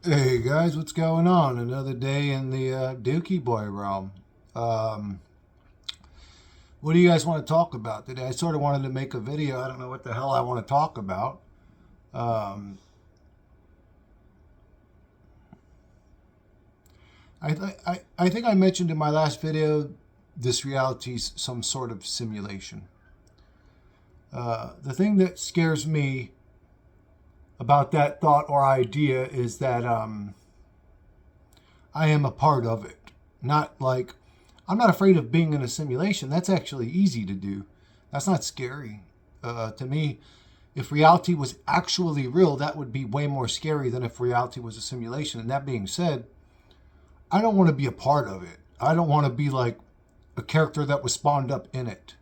Hey guys, what's going on? Another day in the Dookie Boy realm. Um, what do you guys want to talk about today? I sort of wanted to make a video. I don't know what the hell I want to talk about. Um, I think I mentioned in my last video this reality's some sort of simulation. The thing that scares me about that thought or idea is that I am a part of it. Not like I'm not afraid of being in a simulation. That's actually easy to do. That's not scary. To me, if reality was actually real, that would be way more scary than if reality was a simulation. And that being said, I don't want to be a part of it. I don't want to be like a character that was spawned up in it.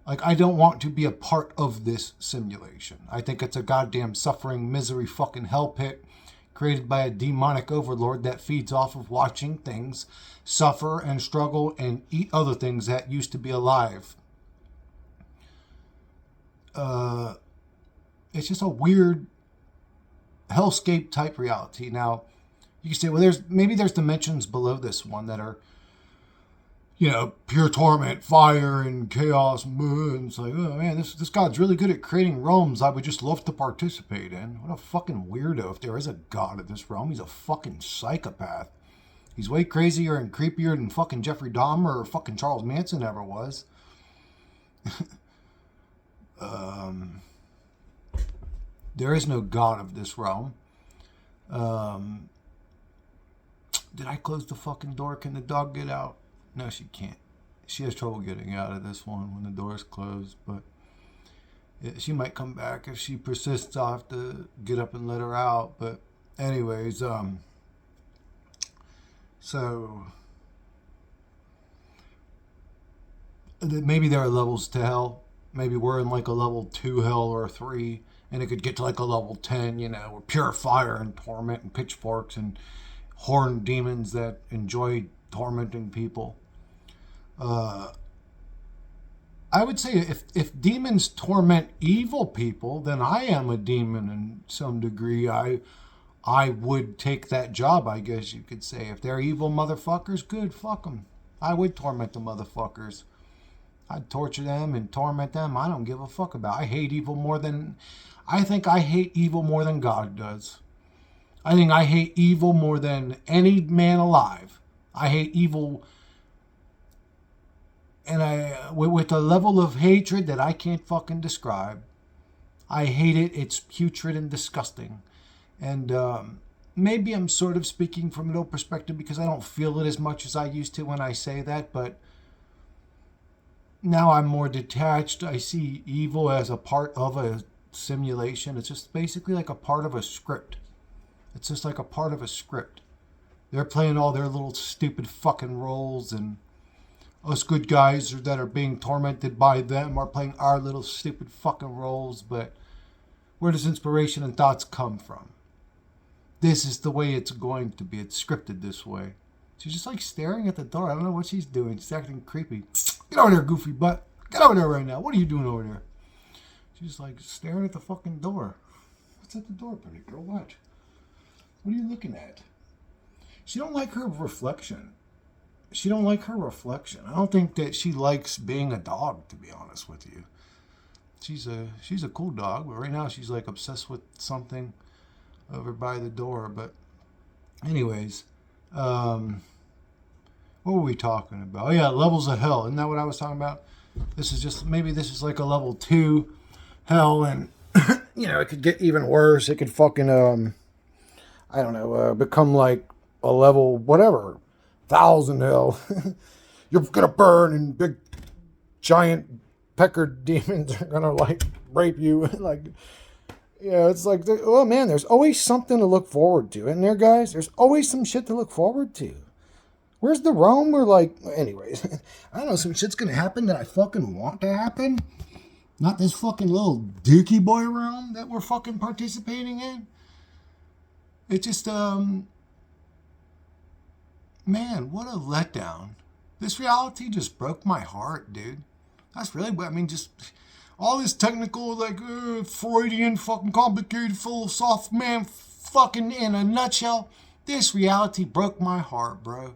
Like, I don't want to be a part of this simulation. I think it's a goddamn suffering, misery, fucking hell pit created by a demonic overlord that feeds off of watching things suffer and struggle and eat other things that used to be alive. It's just a weird hellscape type reality. Now, you can say, well, there's dimensions below this one that are, pure torment, fire, and chaos. And it's like, oh man, this God's really good at creating realms I would just love to participate in. What a fucking weirdo. If there is a God of this realm, he's a fucking psychopath. He's way crazier and creepier than fucking Jeffrey Dahmer or fucking Charles Manson ever was. There is no God of this realm. Did I close the fucking door? Can the dog get out? No, she can't. She has trouble getting out of this one when the door is closed, but she might come back if she persists. I'll have to get up and let her out. But anyways, so maybe there are levels to hell. Maybe we're in like a level 2 hell or a 3, and it could get to like a level 10, with pure fire and torment and pitchforks and horned demons that enjoy tormenting people. I would say if demons torment evil people, then I am a demon in some degree. I would take that job, I guess you could say. If they're evil motherfuckers, good, fuck them. I would torment the motherfuckers. I'd torture them and torment them. I don't give a fuck about. I hate evil more than. I think I hate evil more than God does. I think I hate evil more than any man alive. I hate evil, and with a level of hatred that I can't fucking describe. I hate it. It's putrid and disgusting. And maybe I'm sort of speaking from an old perspective because I don't feel it as much as I used to when I say that, but now I'm more detached. I see evil as a part of a simulation. It's just basically like a part of a script. It's just like a part of a script. They're playing all their little stupid fucking roles, and us good guys that are being tormented by them are playing our little stupid fucking roles. But where does inspiration and thoughts come from? This is the way it's going to be. It's scripted this way. She's just like staring at the door. I don't know what she's doing. She's acting creepy. Get over there, goofy butt. Get over there right now. What are you doing over there? She's like staring at the fucking door. What's at the door, pretty girl? What? What are you looking at? She don't like her reflection. She don't like her reflection. I don't think that she likes being a dog, to be honest with you. She's a cool dog, but right now she's like obsessed with something over by the door. But anyways, what were we talking about? Oh yeah, levels of hell. Isn't that what I was talking about? This is like a level 2 hell, and it could get even worse. It could fucking I don't know, become like a level whatever, 1,000 hell. You're gonna burn, and big giant pecker demons are gonna like rape you. Like, it's like, oh man, there's always something to look forward to, isn't there, guys? There's always some shit to look forward to. Where's the realm where, like, anyways, I don't know, some shit's gonna happen that I fucking want to happen. Not this fucking little dookie boy realm that we're fucking participating in. It just, man, what a letdown. This reality just broke my heart, dude. That's really, just all this technical, like, Freudian, fucking complicated, philosophical, man, fucking in a nutshell, this reality broke my heart, bro.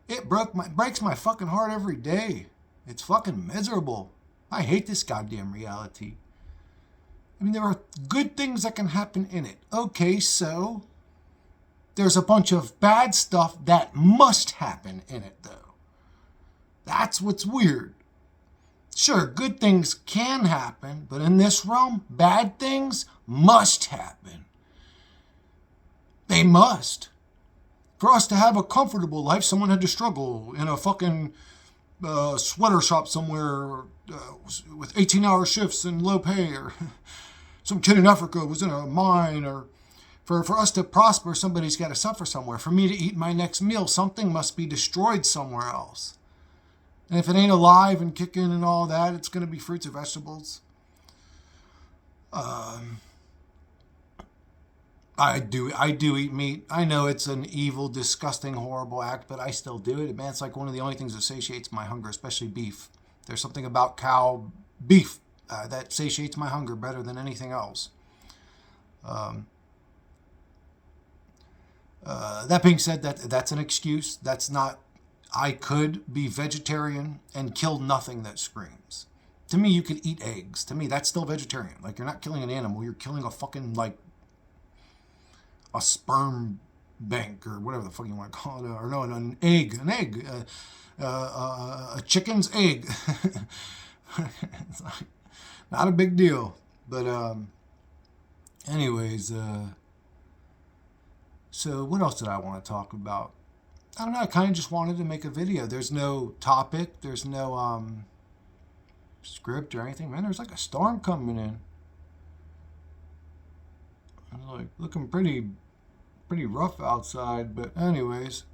It breaks my fucking heart every day. It's fucking miserable. I hate this goddamn reality. I mean, there are good things that can happen in it. Okay, so there's a bunch of bad stuff that must happen in it, though. That's what's weird. Sure, good things can happen, but in this realm, bad things must happen. They must. For us to have a comfortable life, someone had to struggle in a fucking sweater shop somewhere with 18-hour shifts and low pay, or some kid in Africa was in a mine, or for us to prosper, somebody's got to suffer somewhere. For me to eat my next meal, something must be destroyed somewhere else. And if it ain't alive and kicking and all that, it's going to be fruits or vegetables. I do eat meat. I know it's an evil, disgusting, horrible act, but I still do it. Man, it's like one of the only things that satiates my hunger, especially beef. There's something about cow beef that satiates my hunger better than anything else. That being said, that's an excuse. That's not. I could be vegetarian and kill nothing that screams. To me, you could eat eggs. To me, that's still vegetarian. Like, you're not killing an animal. You're killing a fucking, like, a sperm bank or whatever the fuck you want to call it. Or no, an egg. A chicken's egg. It's like, not a big deal. But, anyways, so what else did I want to talk about? I don't know, I kind of just wanted to make a video. There's no topic, there's no script or anything. Man, there's like a storm coming in. It's like looking pretty rough outside, but anyways.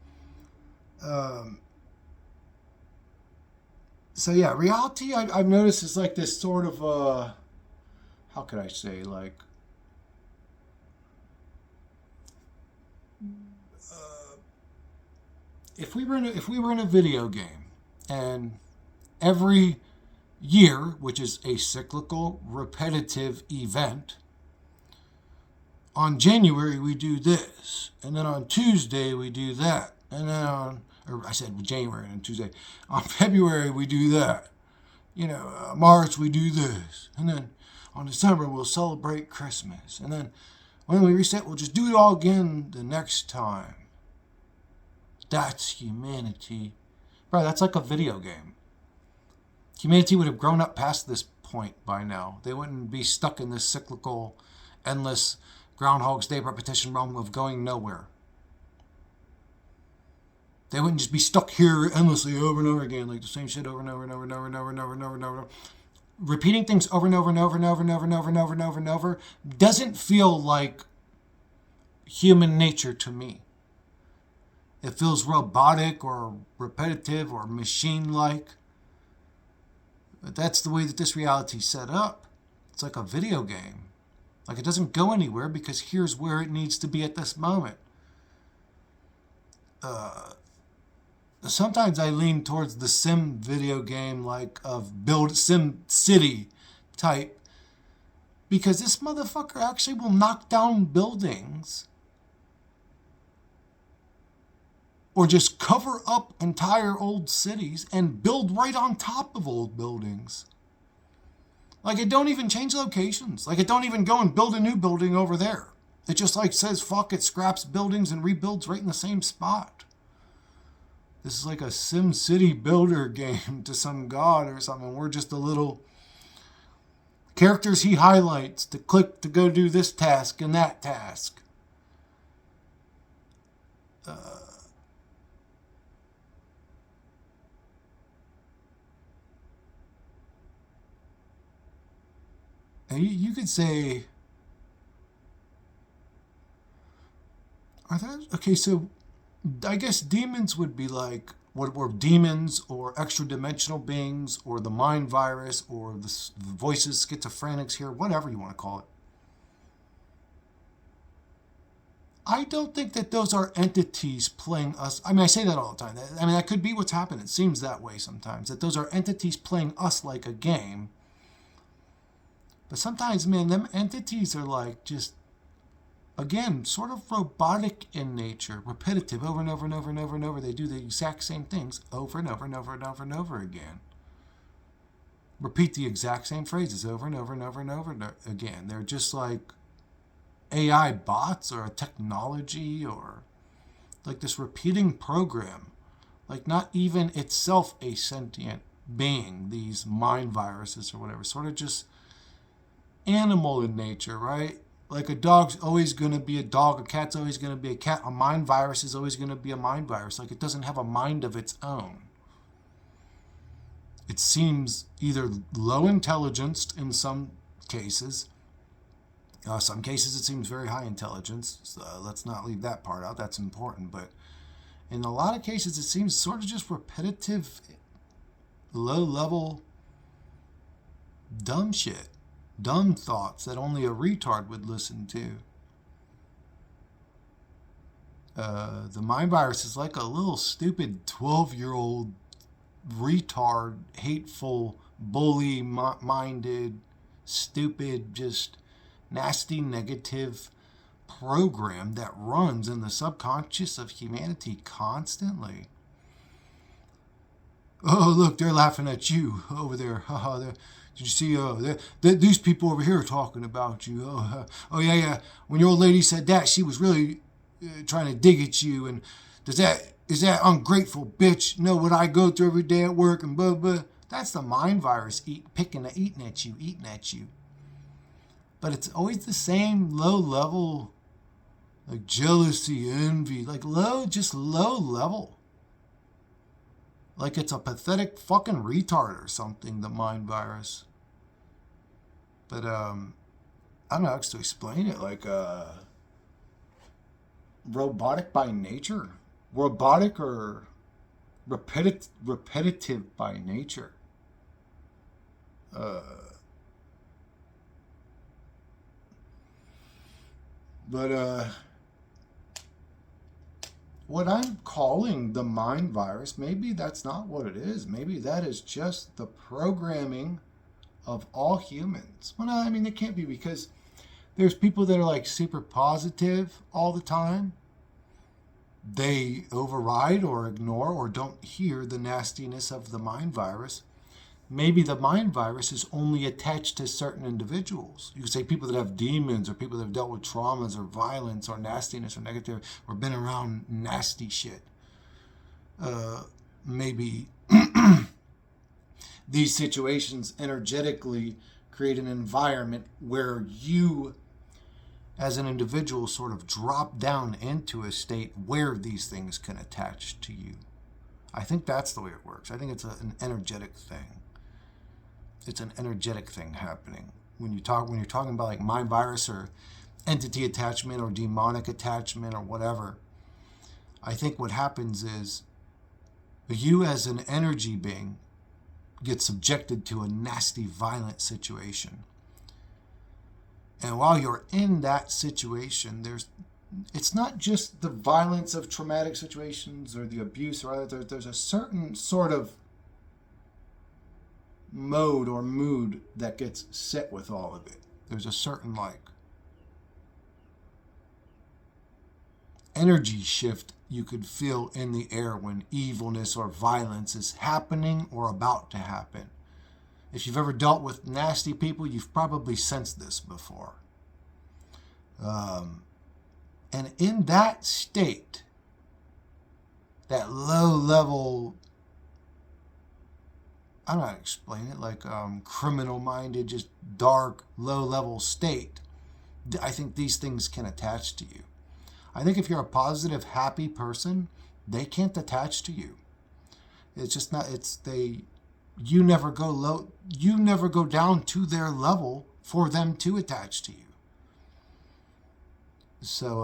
So yeah, reality I've noticed is like this sort of how could I say, like if we were in a video game, and every year, which is a cyclical, repetitive event, on January we do this, and then on Tuesday we do that, and then I said January and Tuesday, on February we do that, March we do this, and then on December we'll celebrate Christmas, and then when we reset we'll just do it all again the next time. That's humanity. Bro, that's like a video game. Humanity would have grown up past this point by now. They wouldn't be stuck in this cyclical, endless Groundhog's Day repetition realm of going nowhere. They wouldn't just be stuck here endlessly over and over again, like the same shit over and over and over and over and over and over and over and over. Repeating things over and over and over and over and over and over and over and over and over doesn't feel like human nature to me. It feels robotic or repetitive or machine-like. But that's the way that this reality's set up. It's like a video game. Like, it doesn't go anywhere because here's where it needs to be at this moment. Sometimes I lean towards the sim video game, like of build Sim City type, because this motherfucker actually will knock down buildings or just cover up entire old cities and build right on top of old buildings. Like, it don't even change locations. Like, it don't even go and build a new building over there. It just like says, fuck it, scraps buildings and rebuilds right in the same spot. This is like a Sim City builder game to some god or something. We're just the little characters he highlights to click to go do this task and that task. And you could say, are there, okay, so I guess demons would be like, what were demons or extra dimensional beings or the mind virus or the voices, schizophrenics here, whatever you want to call it. I don't think that those are entities playing us. I mean, I say that all the time. I mean, that could be what's happening. It seems that way sometimes, that those are entities playing us like a game. But sometimes, man, them entities are like just again, sort of robotic in nature, repetitive, over and over and over and over and over. They do the exact same things over and over and over and over and over again. Repeat the exact same phrases over and over and over and over again. They're just like AI bots or a technology or like this repeating program. Like not even itself a sentient being, these mind viruses or whatever. Sort of just animal in nature, right? Like a dog's always going to be a dog, a cat's always going to be a cat, a mind virus is always going to be a mind virus. Like it doesn't have a mind of its own. It seems either low intelligence in some cases. Some cases it seems very high intelligence. So let's not leave that part out. That's important. But in a lot of cases, it seems sort of just repetitive, low-level, dumb shit. Dumb thoughts that only a retard would listen to. The mind virus is like a little stupid 12-year-old retard, hateful, bully-minded, stupid, just nasty, negative program that runs in the subconscious of humanity constantly. Oh, look, they're laughing at you over there. Did you see, these people over here are talking about you. Oh, yeah. When your old lady said that, she was really trying to dig at you. And is that ungrateful bitch know what I go through every day at work and blah, blah. That's the mind virus eating at you. But it's always the same low level, like jealousy, envy, like just low level. Like it's a pathetic fucking retard or something, the mind virus. But, I don't know how to explain it. Like, robotic by nature. Robotic or repetitive by nature. But what I'm calling the mind virus, maybe that's not what it is. Maybe that is just the programming of all humans. Well, no, I mean, it can't be, because there's people that are like super positive all the time. They override or ignore or don't hear the nastiness of the mind virus. Maybe the mind virus is only attached to certain individuals. You could say people that have demons, or people that have dealt with traumas or violence or nastiness or negative, or been around nasty shit. Maybe these situations energetically create an environment where you, as an individual, sort of drop down into a state where these things can attach to you. I think that's the way it works. I think it's an energetic thing. It's an energetic thing happening. When you're talking about like mind virus or entity attachment or demonic attachment or whatever, I think what happens is you as an energy being get subjected to a nasty, violent situation. And while you're in that situation, it's not just the violence of traumatic situations or the abuse or other. There's a certain sort of mode or mood that gets set with all of it. There's a certain energy shift you could feel in the air when evilness or violence is happening or about to happen. If you've ever dealt with nasty people, you've probably sensed this before. And in that state, that low level, I don't know how to explain it, like criminal minded, just dark, low level state, I think these things can attach to you. I think if you're a positive, happy person, they can't attach to you. It's just not, you never go low, you never go down to their level for them to attach to you. So,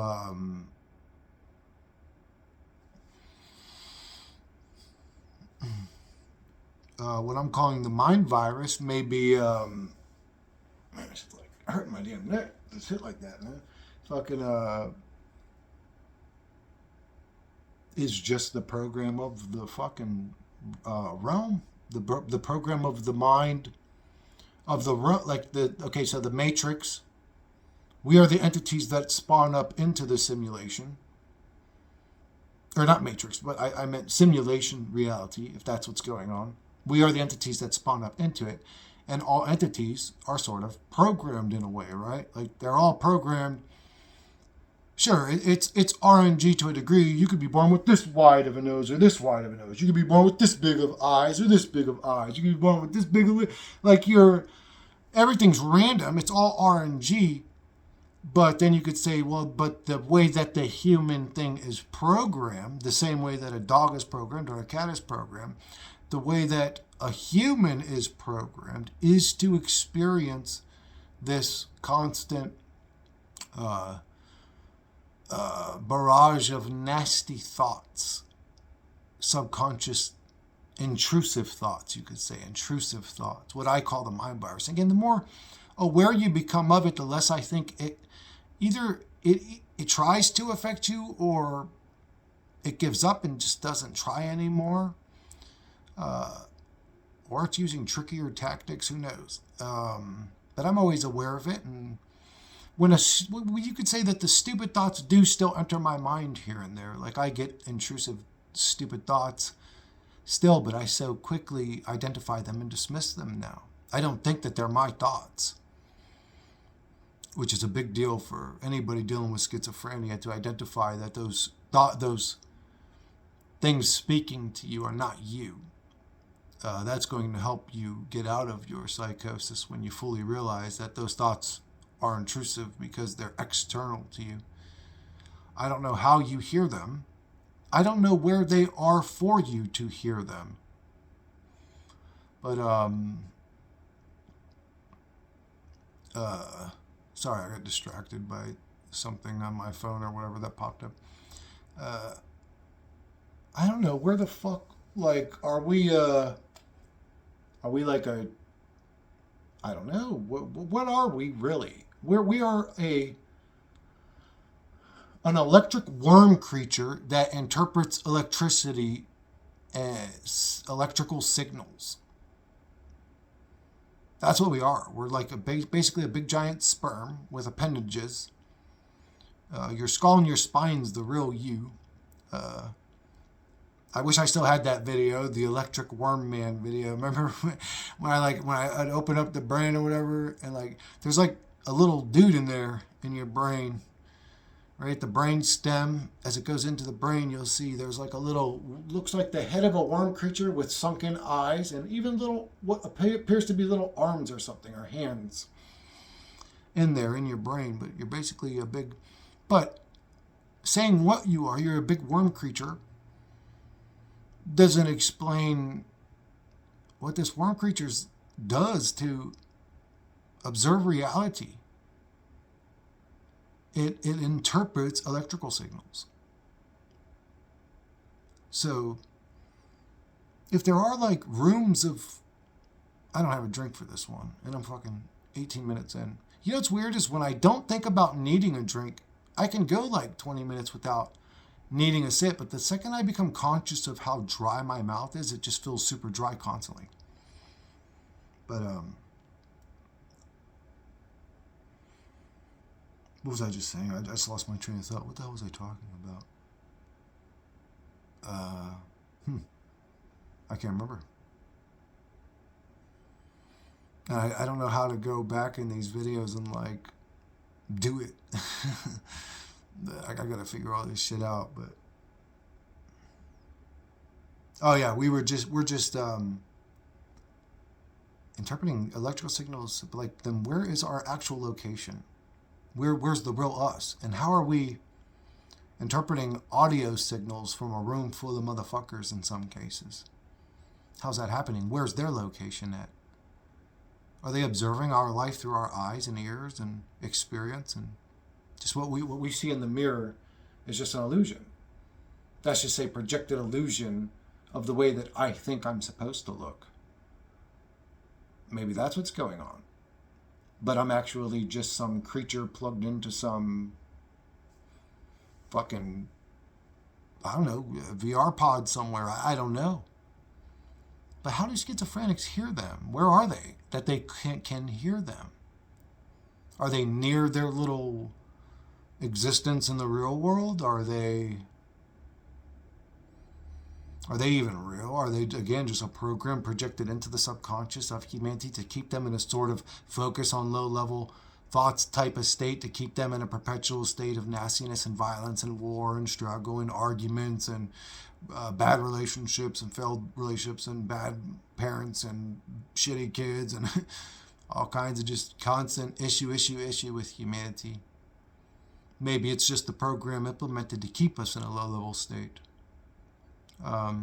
what I'm calling the mind virus may be, man, it's like hurting my damn neck. It's hit like that, man. Fucking, is just the program of the fucking realm, the program of the mind of the realm, so the Matrix, We are the entities that spawn up into the simulation. Or not matrix, but I meant simulation reality, if that's what's going on. We are the entities that spawn up into it. And all entities are sort of programmed in a way, right? Like they're all programmed. Sure, it's RNG to a degree. You could be born with this wide of a nose or this wide of a nose. You could be born with this big of eyes or this big of eyes. You could be born with this big of... Like everything's random. It's all RNG. But then you could say, well, but the way that the human thing is programmed, the same way that a dog is programmed or a cat is programmed, the way that a human is programmed is to experience this constant barrage of nasty thoughts, subconscious, intrusive thoughts, you could say, intrusive thoughts, what I call the mind virus. Again, the more aware you become of it, the less I think it tries to affect you, or it gives up and just doesn't try anymore. Or it's using trickier tactics, who knows. But I'm always aware of it. And you could say that the stupid thoughts do still enter my mind here and there. Like I get intrusive, stupid thoughts still, but I so quickly identify them and dismiss them now. I don't think that they're my thoughts, which is a big deal for anybody dealing with schizophrenia, to identify that those things speaking to you are not you. That's going to help you get out of your psychosis when you fully realize that those thoughts are intrusive because they're external to you. I don't know how you hear them. I don't know where they are for you to hear them. But, sorry, I got distracted by something on my phone or whatever that popped up. I don't know, where the fuck, like, are we like a, I don't know, what are we really? We are an electric worm creature that interprets electricity as electrical signals. That's what we are. We're like basically a big giant sperm with appendages. Your skull and your spine's the real you. I wish I still had that video, the Electric Worm Man video. Remember when I'd open up the brain or whatever, and like there's like a little dude in there in your brain, right? The brain stem, as it goes into the brain, you'll see there's like a little, looks like the head of a worm creature with sunken eyes and even little, what appears to be little arms or something, or hands in there in your brain. But you're basically but saying what you are, you're a big worm creature, doesn't explain what this worm creature does to observe reality. It interprets electrical signals. So if there are like rooms of, I don't have a drink for this one, and I'm fucking 18 minutes in. You know what's weird is when I don't think about needing a drink, I can go like 20 minutes without needing a sip, but the second I become conscious of how dry my mouth is, it just feels super dry constantly. But what was I just saying? I just lost my train of thought. What the hell was I talking about? I can't remember. And I don't know how to go back in these videos and like do it. I gotta figure all this shit out. But oh yeah, we're just interpreting electrical signals. But like, then where is our actual location? Where's the real us? And how are we interpreting audio signals from a room full of motherfuckers in some cases? How's that happening? Where's their location at? Are they observing our life through our eyes and ears and experience? And just what we see in the mirror is just an illusion. That's just a projected illusion of the way that I think I'm supposed to look. Maybe that's what's going on. But I'm actually just some creature plugged into some fucking, I don't know, VR pod somewhere. I don't know. But how do schizophrenics hear them? Where are they that they can hear them? Are they near their little existence in the real world? Are they even real? Are they, again, just a program projected into the subconscious of humanity to keep them in a sort of focus on low-level thoughts type of state, to keep them in a perpetual state of nastiness and violence and war and struggle and arguments and bad relationships and failed relationships and bad parents and shitty kids and all kinds of just constant issue with humanity? Maybe it's just the program implemented to keep us in a low-level state. I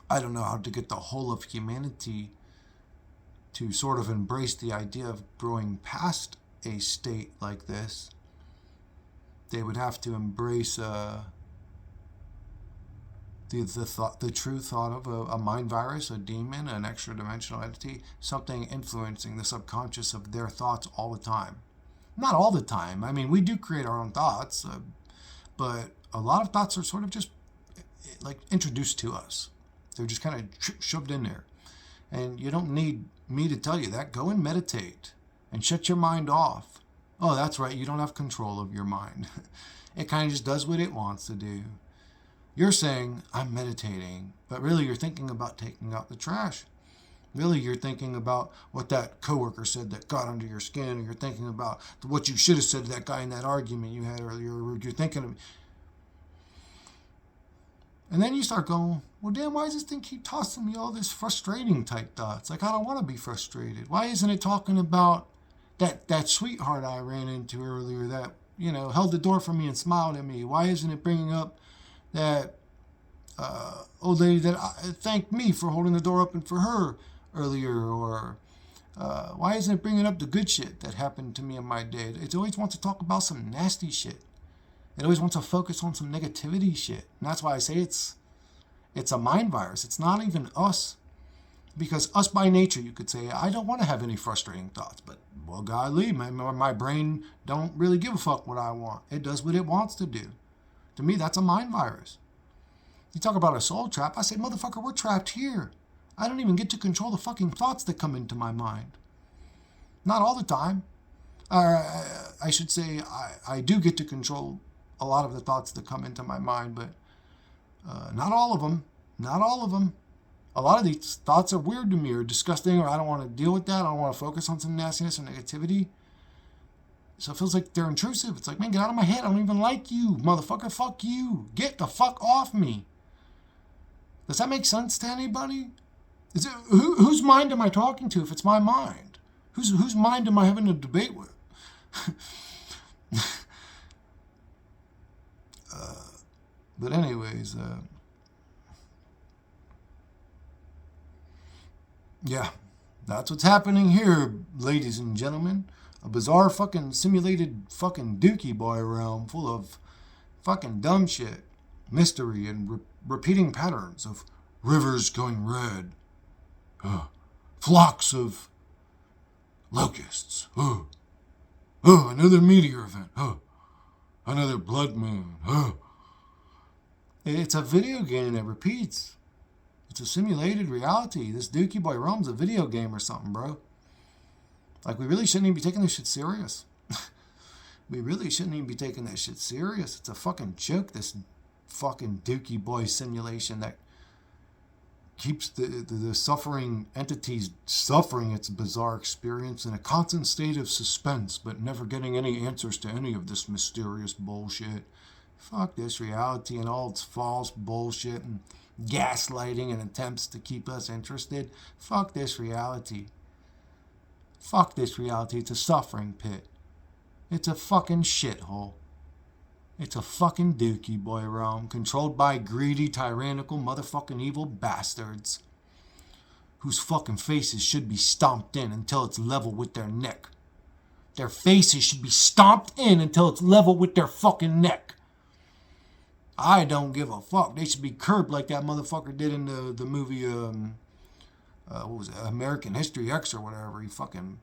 don't know how to get the whole of humanity to sort of embrace the idea of growing past a state like this. They would have to embrace the true thought of a mind virus, a demon, an extra-dimensional entity, something influencing the subconscious of their thoughts all the time. Not all the time. I mean, we do create our own thoughts, but a lot of thoughts are sort of just like introduced to us. They're just kind of shoved in there. And you don't need me to tell you that. Go and meditate and shut your mind off. Oh, that's right. You don't have control of your mind. It kind of just does what it wants to do. You're saying, I'm meditating, but really you're thinking about taking out the trash. Really, you're thinking about what that coworker said that got under your skin, or you're thinking about what you should have said to that guy in that argument you had earlier, or you're thinking of... And then you start going, well, damn, why does this thing keep tossing me all this frustrating type thoughts? Like, I don't want to be frustrated. Why isn't it talking about that sweetheart I ran into earlier that, held the door for me and smiled at me? Why isn't it bringing up that old lady that thanked me for holding the door open for her earlier? Or why isn't it bringing up the good shit that happened to me in my day? It always wants to talk about some nasty shit. It always wants to focus on some negativity shit. And that's why I say it's a mind virus. It's not even us. Because us by nature, you could say, I don't want to have any frustrating thoughts. But, well, golly, my brain don't really give a fuck what I want. It does what it wants to do. To me, that's a mind virus. You talk about a soul trap. I say, motherfucker, we're trapped here. I don't even get to control the fucking thoughts that come into my mind. Not all the time. I should say I do get to control a lot of the thoughts that come into my mind, but not all of them. Not all of them. A lot of these thoughts are weird to me or disgusting, or I don't want to deal with that. I don't want to focus on some nastiness or negativity. So it feels like they're intrusive. It's like, man, get out of my head. I don't even like you, motherfucker. Fuck you. Get the fuck off me. Does that make sense to anybody? Whose mind am I talking to if it's my mind? Whose mind am I having a debate with? But anyways, yeah, that's what's happening here, ladies and gentlemen. A bizarre fucking simulated fucking dookie boy realm full of fucking dumb shit, mystery, and repeating patterns of rivers going red, flocks of locusts, another meteor event, another blood moon, It's a video game that repeats. It's a simulated reality. This Dookie Boy Realm's a video game or something, bro. Like, we really shouldn't even be taking this shit serious. We really shouldn't even be taking that shit serious. It's a fucking joke, this fucking Dookie Boy simulation that keeps the suffering entities suffering its bizarre experience in a constant state of suspense, but never getting any answers to any of this mysterious bullshit. Fuck this reality and all its false bullshit and gaslighting and attempts to keep us interested. Fuck this reality. Fuck this reality. It's a suffering pit. It's a fucking shithole. It's a fucking Dookie Boy realm controlled by greedy, tyrannical, motherfucking evil bastards whose fucking faces should be stomped in until it's level with their neck. Their faces should be stomped in until it's level with their fucking neck. I don't give a fuck. They should be curbed like that motherfucker did in the movie, what was it, American History X or whatever. He fucking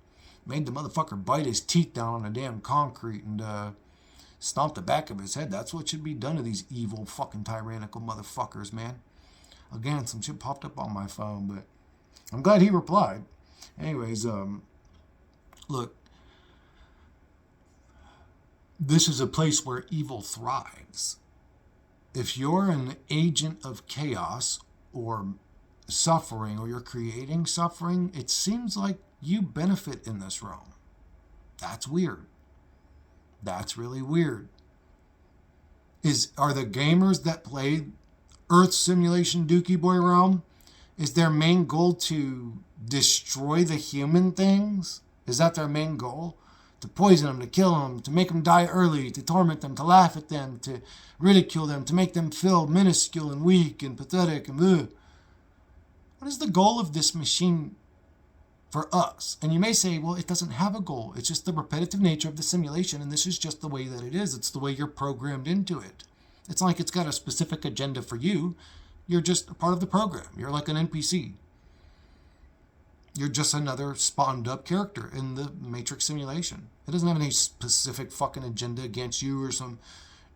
made the motherfucker bite his teeth down on the damn concrete and stomped the back of his head. That's what should be done to these evil fucking tyrannical motherfuckers, man. Again, some shit popped up on my phone, but I'm glad he replied. Anyways, look, this is a place where evil thrives. If you're an agent of chaos or suffering, or you're creating suffering, it seems like you benefit in this realm. That's weird. That's really weird. Are the gamers that play Earth Simulation Dookie Boy realm, is their main goal to destroy the human things? Is that their main goal? To poison them, to kill them, to make them die early, to torment them, to laugh at them, to ridicule them, to make them feel minuscule and weak and pathetic and ugh. What is the goal of this machine for us? And you may say, well, it doesn't have a goal. It's just the repetitive nature of the simulation, and this is just the way that it is. It's the way you're programmed into it. It's like it's got a specific agenda for you. You're just a part of the program. You're like an NPC. You're just another spawned up character in the Matrix simulation. It doesn't have any specific fucking agenda against you or some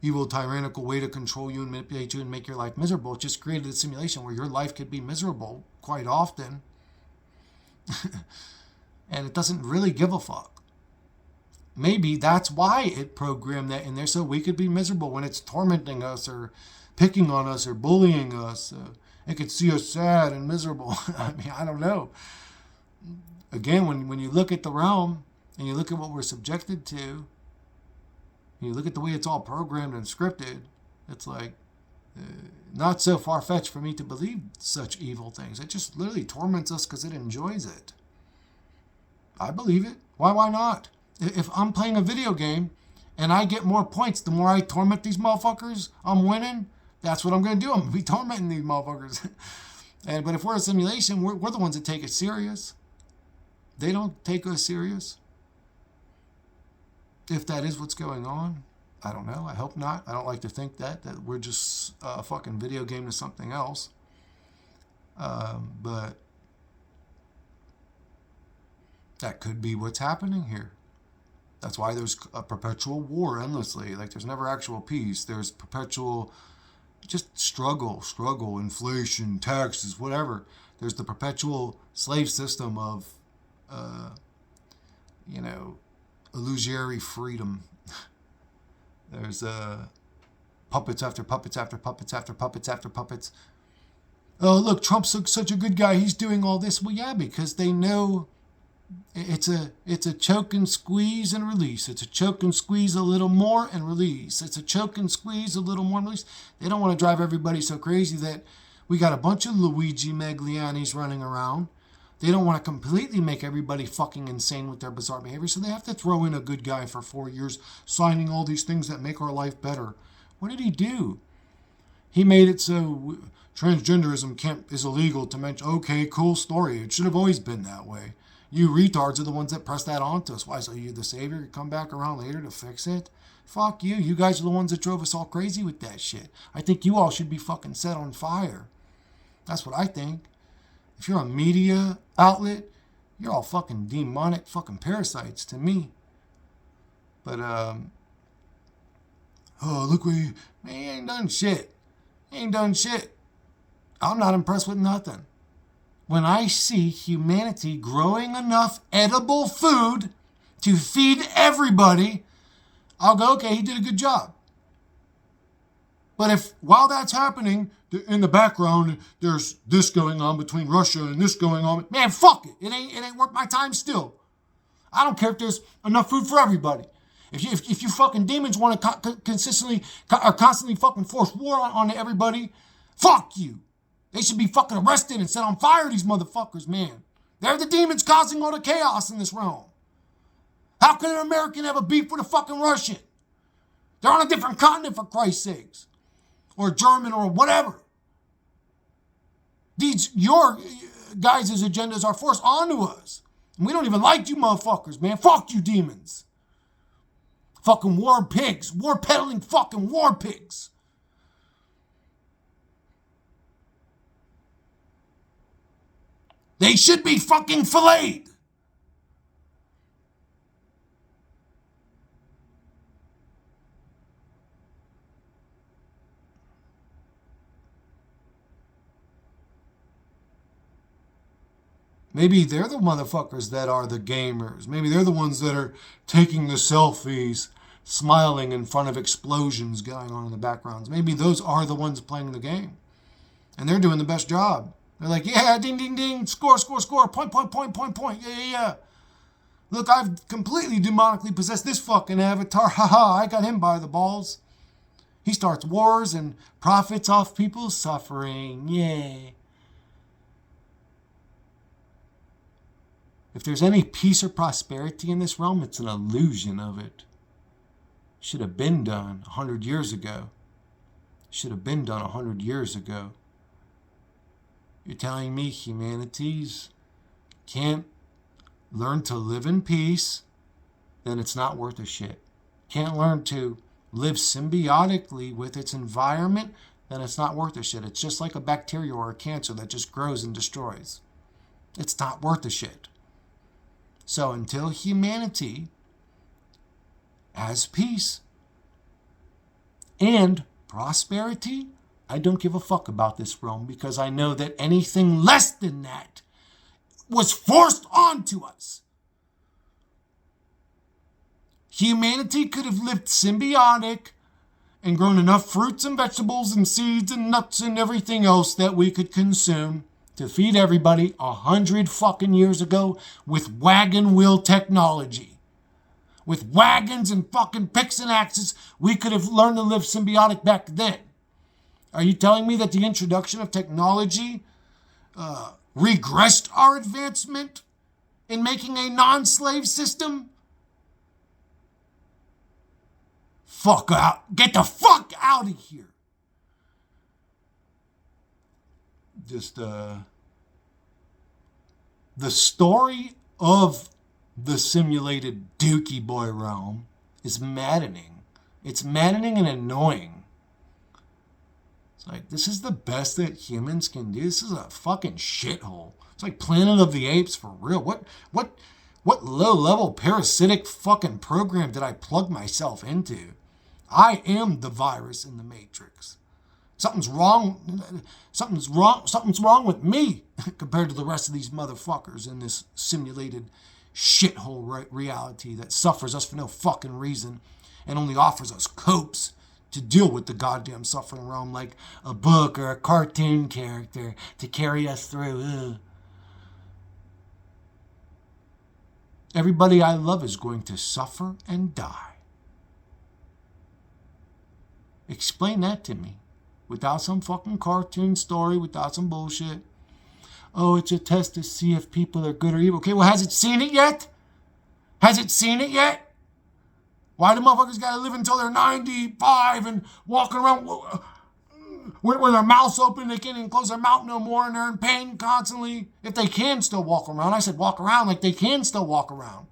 evil tyrannical way to control you and manipulate you and make your life miserable. It just created a simulation where your life could be miserable quite often. And it doesn't really give a fuck. Maybe that's why it programmed that in there, so we could be miserable when it's tormenting us or picking on us or bullying us. It could see us sad and miserable. I mean, I don't know. Again, when you look at the realm and you look at what we're subjected to, and you look at the way it's all programmed and scripted, it's like not so far-fetched for me to believe such evil things. It just literally torments us because it enjoys it. I believe it. Why not? If I'm playing a video game and I get more points the more I torment these motherfuckers, I'm winning. That's what I'm going to do. I'm going to be tormenting these motherfuckers. But if we're a simulation, we're the ones that take it serious. They don't take us serious. If that is what's going on, I don't know. I hope not. I don't like to think that we're just a fucking video game to something else. But that could be what's happening here. That's why there's a perpetual war endlessly. Like, there's never actual peace. There's perpetual just struggle, inflation, taxes, whatever. There's the perpetual slave system of, illusory freedom. There's puppets after puppets after puppets after puppets after puppets. Oh, look, Trump's such a good guy. He's doing all this. Well, yeah, because they know it's a choke and squeeze and release. It's a choke and squeeze a little more and release. It's a choke and squeeze a little more and release. They don't want to drive everybody so crazy that we got a bunch of Luigi Maglianis running around. They don't want to completely make everybody fucking insane with their bizarre behavior, so they have to throw in a good guy for 4 years, signing all these things that make our life better. What did he do? He made it so transgenderism is illegal to mention. Okay, cool story. It should have always been that way. You retards are the ones that press that onto us. Why? So you're the savior? You come back around later to fix it? Fuck you. You guys are the ones that drove us all crazy with that shit. I think you all should be fucking set on fire. That's what I think. If you're a media outlet, you're all fucking demonic fucking parasites to me. But, look what he ain't done shit. He ain't done shit. I'm not impressed with nothing. When I see humanity growing enough edible food to feed everybody, I'll go, okay, he did a good job. But if while that's happening, in the background, there's this going on between Russia and this going on, man, fuck it. It ain't worth my time still. I don't care if there's enough food for everybody. If you fucking demons want to constantly fucking force war on everybody, fuck you. They should be fucking arrested and set on fire, these motherfuckers, man. They're the demons causing all the chaos in this realm. How can an American have a beef with a fucking Russian? They're on a different continent, for Christ's sakes. Or German or whatever. Your guys' agendas are forced onto us. And we don't even like you motherfuckers, man. Fuck you, demons. Fucking war pigs. War peddling fucking war pigs. They should be fucking filleted. Maybe they're the motherfuckers that are the gamers. Maybe they're the ones that are taking the selfies smiling in front of explosions going on in the backgrounds. Maybe those are the ones playing the game. And they're doing the best job. They're like, yeah, ding, ding, ding, score, score, score, point, point, point, point, point, yeah, yeah, yeah. Look, I've completely demonically possessed this fucking avatar. Haha, I got him by the balls. He starts wars and profits off people's suffering. Yay. If there's any peace or prosperity in this realm, it's an illusion of it. Should have been done 100 years ago. Should have been done 100 years ago. You're telling me humanities can't learn to live in peace, then it's not worth a shit. Can't learn to live symbiotically with its environment, then it's not worth a shit. It's just like a bacteria or a cancer that just grows and destroys. It's not worth a shit. So until humanity has peace and prosperity, I don't give a fuck about this realm, because I know that anything less than that was forced onto us. Humanity could have lived symbiotic and grown enough fruits and vegetables and seeds and nuts and everything else that we could consume to feed everybody 100 fucking years ago with wagon wheel technology. With wagons and fucking picks and axes, we could have learned to live symbiotic back then. Are you telling me that the introduction of technology regressed our advancement in making a non-slave system? Fuck out. Get the fuck out of here. Just, the story of the simulated Dookie Boy realm is maddening. It's maddening and annoying. It's like, this is the best that humans can do. This is a fucking shithole. It's like Planet of the Apes for real. What low-level parasitic fucking program did I plug myself into? I am the virus in the Matrix. Something's wrong with me compared to the rest of these motherfuckers in this simulated shithole reality that suffers us for no fucking reason and only offers us copes to deal with the goddamn suffering realm, like a book or a cartoon character to carry us through. Ugh. Everybody I love is going to suffer and die. Explain that to me. Without some fucking cartoon story, without some bullshit. Oh, it's a test to see if people are good or evil. Okay, well, has it seen it yet? Has it seen it yet? Why do motherfuckers gotta live until they're 95 and walking around with their mouths open? They can't even close their mouth no more, and they're in pain constantly. If they can still walk around. I said walk around like they can still walk around.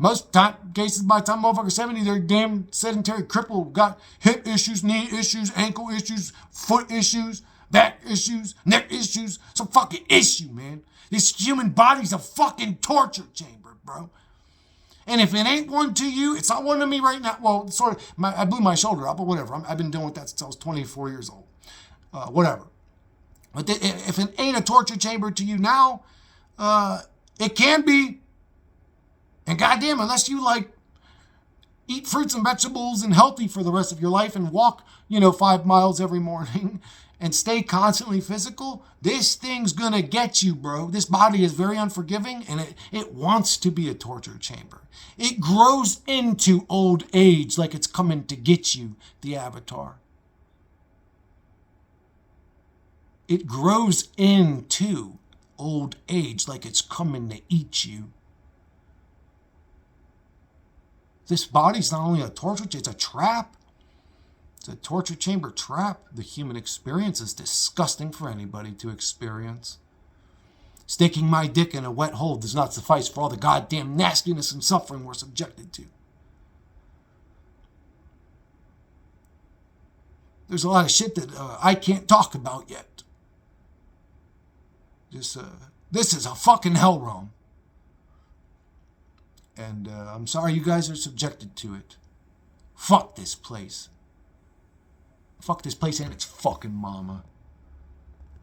Most cases, by the time motherfuckers 70, they're damn sedentary crippled. Got hip issues, knee issues, ankle issues, foot issues, back issues, neck issues. Some fucking issue, man. This human body's a fucking torture chamber, bro. And if it ain't one to you, it's not one to me right now. Well, sort of, I blew my shoulder out, but whatever. I've been dealing with that since I was 24 years old. Whatever. But if it ain't a torture chamber to you now, it can be. And goddamn, unless you eat fruits and vegetables and healthy for the rest of your life and walk, 5 miles every morning and stay constantly physical, this thing's gonna get you, bro. This body is very unforgiving, and it wants to be a torture chamber. It grows into old age like it's coming to get you, the Avatar. It grows into old age like it's coming to eat you. This body's not only a torture chamber, it's a trap. It's a torture chamber trap. The human experience is disgusting for anybody to experience. Sticking my dick in a wet hole does not suffice for all the goddamn nastiness and suffering we're subjected to. There's a lot of shit that I can't talk about yet. This is a fucking hell realm. And I'm sorry you guys are subjected to it. Fuck this place. Fuck this place and its fucking mama.